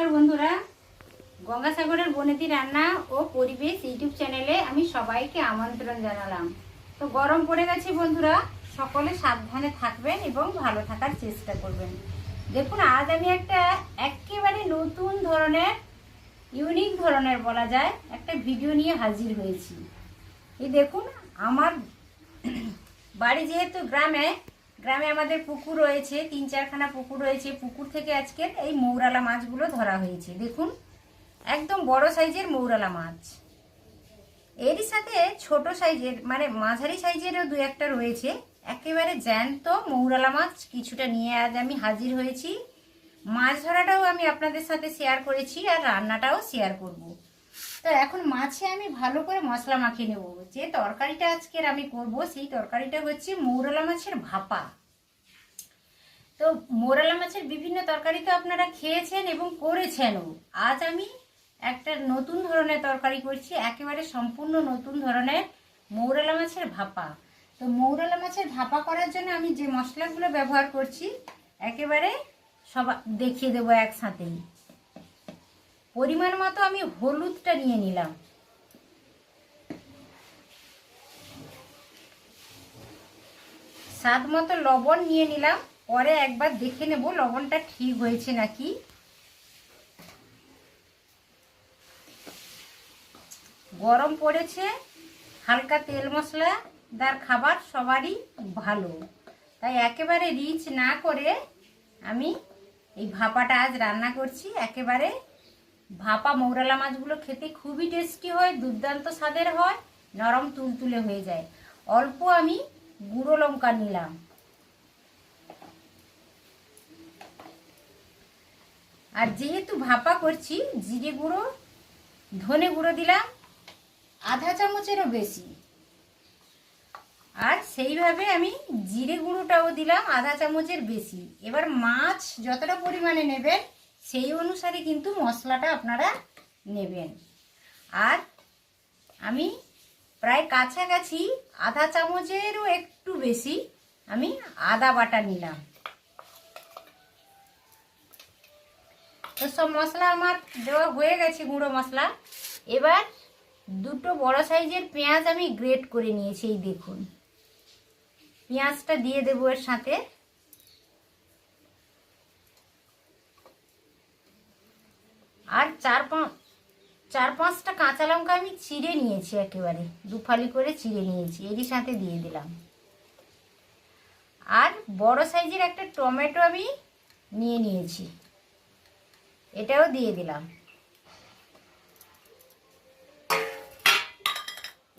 নমস্কার বন্ধুরা, গঙ্গাসাগরের বনেদি রান্না ও পরিবেশ ইউটিউব চ্যানেলে আমি সবাইকে আমন্ত্রণ জানালাম। তো গরম পড়ে গেছে বন্ধুরা, সকলে সাবধানে থাকবেন এবং ভালো থাকার চেষ্টা করবেন। দেখুন, আজ আমি একটা একেবারে নতুন ধরনের, ইউনিক ধরনের বলা যায়, একটা ভিডিও নিয়ে হাজির হয়েছি। এই দেখুন, আমার বাড়ি যেহেতু গ্রামে আমাদের পুকুর রয়েছে, 3-4খানা পুকুর রয়েছে। পুকুর থেকে আজকে এই মৌরালা মাছগুলো ধরা হয়েছে। দেখুন, একদম বড় সাইজের মৌরালা মাছ। এরই সাথে ছোট সাইজের মানে মাঝারি সাইজেরও দু একটা রয়েছে। একেবারে জ্যান্ত মৌরালা মাছ কিছুটা নিয়ে আজ আমি হাজির হয়েছি। মাছ ধরাটাও আমি আপনাদের সাথে শেয়ার করেছি আর রান্নাটাও শেয়ার করব। তো এখন মাছে আমি ভালো করে মশলা মাখিয়ে নেব। যে তরকারিটা আজকের আমি করব সেই তরকারিটা হচ্ছে মৌরালা মাছের ভাপা। তো মৌরালা মাছের বিভিন্ন তরকারি তো আপনারা খেয়েছেন এবং করেছেনও। আজ আমি একটা নতুন ধরনের তরকারি করছি, একেবারে সম্পূর্ণ নতুন ধরনের মৌরালা মাছের ভাপা। তো মৌরালা মাছের ভাপা করার জন্য আমি যে মশলাগুলো ব্যবহার করছি একেবারে সব দেখিয়ে দেবো একসাথেই। পরিমাণ মতো আমি হলুদটা নিয়ে নিলাম, স্বাদ মতো লবণ নিয়ে নিলাম। পরে একবার দেখে নেব লবণটা ঠিক হয়েছে নাকি। গরম পড়েছে, হালকা তেল মশলাদার খাবার সবারই ভালো, তাই একেবারে রিচ না করে আমি এই ভাপাটা আজ রান্না করছি। একেবারে ভাপা মৌরালা মাছগুলো খেতে খুবই টেস্টি হয়, দুর্দান্ত স্বাদের হয়, নরম তুলতুলে হয়ে যায়। অল্প আমি গুঁড়ো লঙ্কা নিলাম, আর যেহেতু ভাপা করছি জিরে গুঁড়ো ধনে গুঁড়ো দিলাম আধা চামচেরও বেশি, আর সেইভাবে আমি জিরে গুঁড়োটাও দিলাম আধা চামচের বেশি। এবার মাছ যতটা পরিমাণে নেবেন সেই অনুসারে কিন্তু মশলাটা আপনারা নেবেন। আর আমি প্রায় কাছাকাছি আধা চামচেরও একটু বেশি আমি আদা বাটা নিলাম। তো সব মশলা আমার দেওয়া হয়ে গেছে, গুঁড়ো মশলা। এবার দুটো বড় সাইজের পেঁয়াজ আমি গ্রেট করে নিয়েছি। এই দেখুন, পেঁয়াজটা দিয়ে দেবো এর সাথে। আর চার পাঁচটা কাঁচা লঙ্কা আমি চিড়ে নিয়েছি, একেবারে দুফালি করে চিড়ে নিয়েছি, এরই সাথে দিয়ে দিলাম। আর বড় সাইজের একটা টমেটো আমি নিয়ে নিয়েছি, এটাও দিয়ে দিলাম।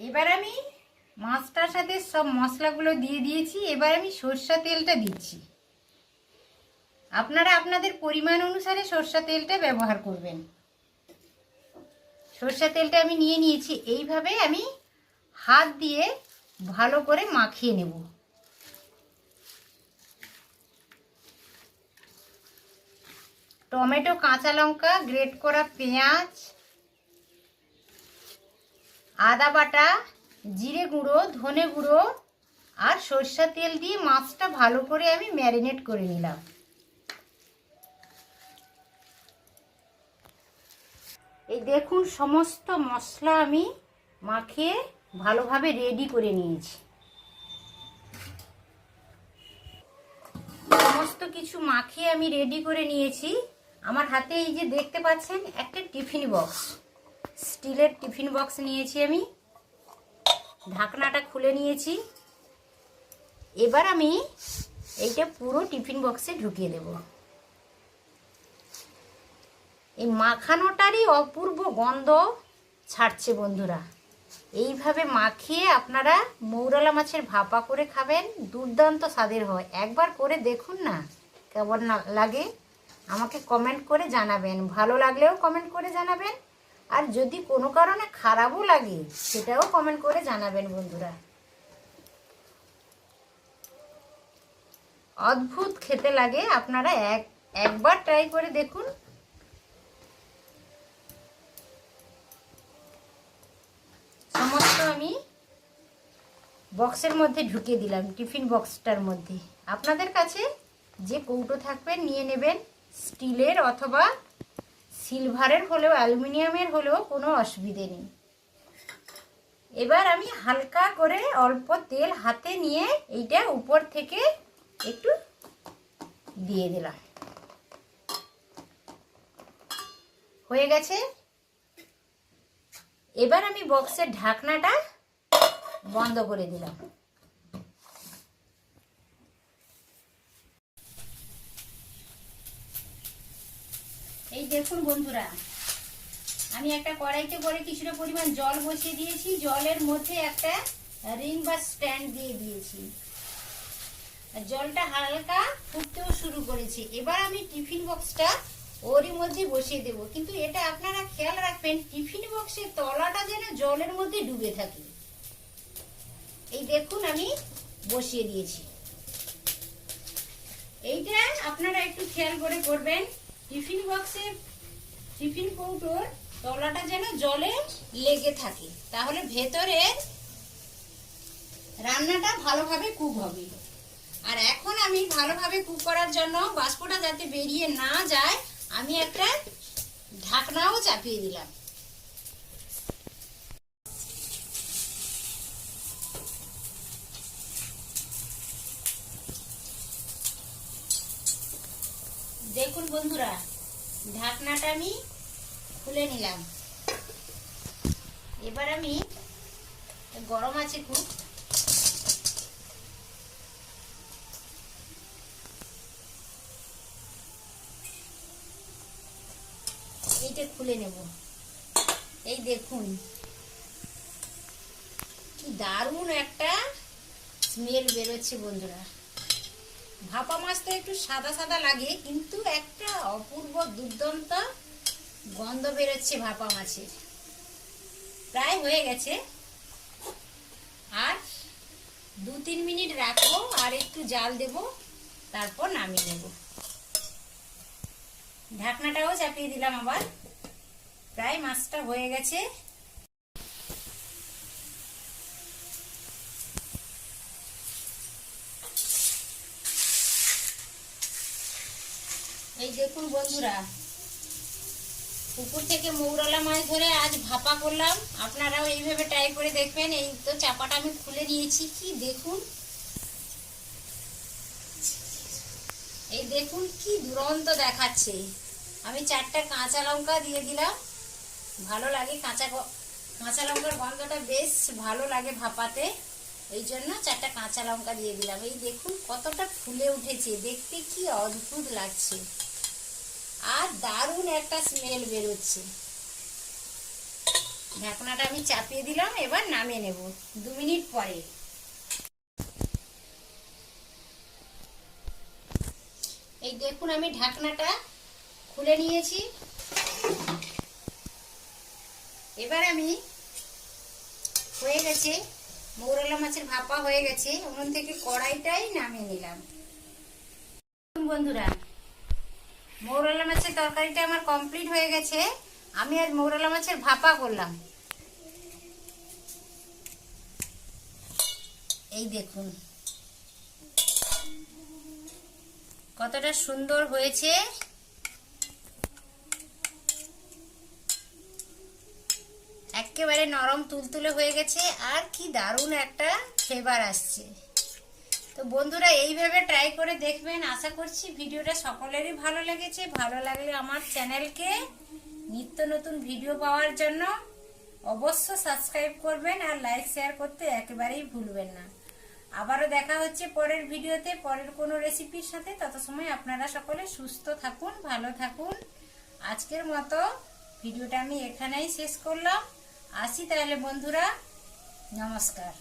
এবার আমি মাছটার সাথে সব মশলাগুলো দিয়ে দিয়েছি। এবার আমি সরষা তেলটা দিচ্ছি। আপনারা আপনাদের পরিমাণ অনুসারে সরষা তেলটা ব্যবহার করবেন। সরষা তেলটা আমি নিয়ে নিয়েছি। এইভাবে আমি হাত দিয়ে ভালো করে মাখিয়ে নেব। টমেটো, কাঁচা লঙ্কা, গ্রেট করা পেঁয়াজ, আদা বাটা, জিরে গুঁড়ো, ধনে গুঁড়ো আর সরষা তেল দিয়ে মাছটা ভালো করে আমি ম্যারিনেট করে নিলাম। এই দেখুন, সমস্ত মশলা আমি মাখিয়ে ভালোভাবে রেডি করে নিয়েছি। সমস্ত কিছু মাখিয়ে আমি রেডি করে নিয়েছি। আমার হাতে এই যে দেখতে পাচ্ছেন একটা টিফিন বক্স, স্টিলের টিফিন বক্স নিয়েছি আমি। ঢাকনাটা খুলে নিয়েছি। এবার আমি এইটা পুরো টিফিন বক্সে ঢুকিয়ে দেব। এই মাখানোটারই অপূর্ব গন্ধ ছাড়ছে বন্ধুরা। এইভাবে মাখিয়ে আপনারা মৌরালা মাছের ভাপা করে খাবেন, দুর্দান্ত স্বাদের হয়। একবার করে দেখুন না, কেমন লাগে আমাকে কমেন্ট করে জানাবেন। ভালো লাগলেও কমেন্ট করে জানাবেন, আর যদি কোনো কারণে খারাপও লাগে সেটাও কমেন্ট করে জানাবেন বন্ধুরা। অদ্ভুত খেতে লাগে, আপনারা একবার ট্রাই করে দেখুন। সমস্ত আমি বক্সের মধ্যে ঢুকিয়ে দিলাম, টিফিন বক্সটার মধ্যে। আপনাদের কাছে যে কৌটো থাকবে নিয়ে নেবেন, স্টিলের অথবা সিলভারের হলেও অ্যালুমিনিয়ামের হলেও কোনো অসুবিধে নেই। এবার আমি হালকা করে অল্প তেল হাতে নিয়ে এইটা উপর থেকে একটু দিয়ে দিলাম। হয়ে গেছে। এবার আমি বক্সের ঢাকনাটা বন্ধ করে দিলাম। এই দেখুন বন্ধুরা, আমি একটা কড়াইতে করে কিছুটা পরিমাণ জল বসিয়ে দিয়েছি। জলের মধ্যে একটা রিং বা স্ট্যান্ড দিয়ে দিয়েছি। জলটা হালকা ফুটতেও শুরু করেছে। এবার আমি টিফিন বক্সটা ওরই মধ্যে বসিয়ে দেব, কিন্তু এটা আপনারা খেয়াল রাখবেন টিফিন বক্সের তলাটা যেন জলের মধ্যে ডুবে থাকে। এই দেখুন আমি বসিয়ে দিয়েছি। এইটা আপনারা একটু খেয়াল করে করবেন, টিফিন বক্সের টিফিন কৌটোর তলাটা যেন জলে লেগে থাকে, তাহলে ভেতরের রান্নাটা ভালোভাবে কুক হবে। আর এখন আমি ভালোভাবে কুক করার জন্য বাষ্পটা যাতে বেরিয়ে না যায় আমি একটা ঢাকনাও চাপিয়ে দিলাম। দেখুন বন্ধুরা, ঢাকনাটা আমি খুলে নিলাম। এবার আমি গরম আছে খুব, এইটা খুলে নেব। এই দেখুন কি দারুণ একটা স্মেল বেরোচ্ছে বন্ধুরা। ভাপা মাছ তো একটু সাদা সাদা লাগে, কিন্তু একটা অপূর্ব দুর্দান্ত গন্ধ বেরোচ্ছে ভাপা মাছের। প্রায় হয়ে গেছে, আর 2-3 মিনিট রাখবো, আর একটু জাল দেব, তারপর নামিয়ে নেব। ঢাকনাটাও চাপিয়ে দিলাম আবার। প্রায় মাছটা হয়ে গেছে। এই দেখুন বন্ধুরা, পুকুর থেকে মৌরলা মাছ ধরে আজ ভাপা করলাম। আপনারাও এইভাবে ট্রাই করে দেখবেন। এই তো চাপাটা আমি খুলে নিয়েছি। কি দেখুন, এই দেখুন কি দুরন্ত দেখাচ্ছে। আমি 4টা কাঁচা লঙ্কা দিয়ে দিলাম। ভালো লাগে কাঁচা লঙ্কার গন্ধটা বেশ ভালো লাগে ভাপাতে, এই জন্য 4টা কাঁচা লঙ্কা দিয়ে দিলাম। এই দেখুন কতটা ফুলে উঠেছে, দেখতে কি অদ্ভুত লাগছে, আর দারুণ একটা স্মেল বেরোচ্ছে। ঢাকনাটা আমি চাপিয়ে দিলাম। এবার নামিয়ে নেব 2 মিনিট পরে। এই দেখুন আমি ঢাকনাটা খুলে নিয়েছি। এবার আমি হয়ে গেছে, মৌরলা মাছের ভাপা হয়ে গেছে, উনুন থেকে কড়াইটাই নামিয়ে নিলাম। বন্ধুরা, মৌরলা মাছের তরকারিটা আমার কমপ্লিট হয়ে গেছে। আমি আজ মৌরলা মাছের ভাপা করলাম। এই দেখুন কতটা সুন্দর হয়েছে। একেবারে নরম তুলতুলে হয়ে গেছে, আর কি দারুণ একটা ফ্লেভার আসছে। তো বন্ধুরা এইভাবে ট্রাই করে দেখবেন। আশা করছি ভিডিওটা সকলেরই ভালো লেগেছে। ভালো লাগলে আমার চ্যানেলকে নিত্য নতুন ভিডিও পাওয়ার জন্য অবশ্য সাবস্ক্রাইব করবেন, আর লাইক শেয়ার করতে একেবারেই ভুলবেন না। আবারও দেখা হচ্ছে পরের ভিডিওতে, পরের কোনো রেসিপির সাথে। তত সময় আপনারা সকলে সুস্থ থাকুন, ভালো থাকুন। আজকের মতো ভিডিওটা আমি এখানেই শেষ করলাম। আসি তাহলে বন্ধুরা, নমস্কার।